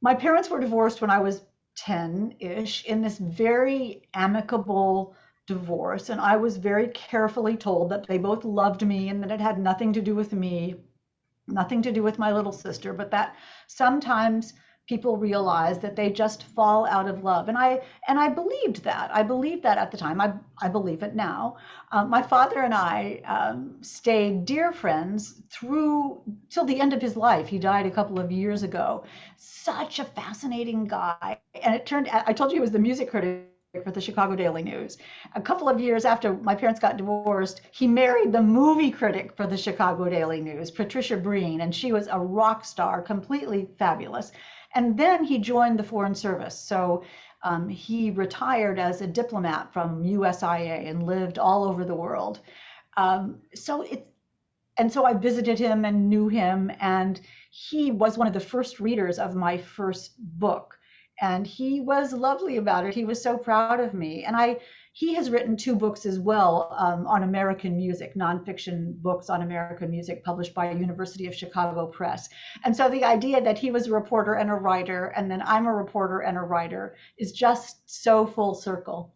My parents were divorced when I was 10-ish in this very amicable divorce. And I was very carefully told that they both loved me and that it had nothing to do with me, nothing to do with my little sister, but that sometimes people realize that they just fall out of love. And I believed that. I believed that at the time. I believe it now. My father and I stayed dear friends through till the end of his life. He died a couple of years ago. Such a fascinating guy. And it turned, I told you he was the music critic for the Chicago Daily News. A couple of years after my parents got divorced, he married the movie critic for the Chicago Daily News, Patricia Breen, and she was a rock star, completely fabulous. And then he joined the Foreign Service. So he retired as a diplomat from USIA and lived all over the world. So I visited him and knew him, and he was one of the first readers of my first book. And he was lovely about it. He was so proud of me. And he has written 2 books as well on American music, nonfiction books on American music published by University of Chicago Press. And so the idea that he was a reporter and a writer, and then I'm a reporter and a writer, is just so full circle.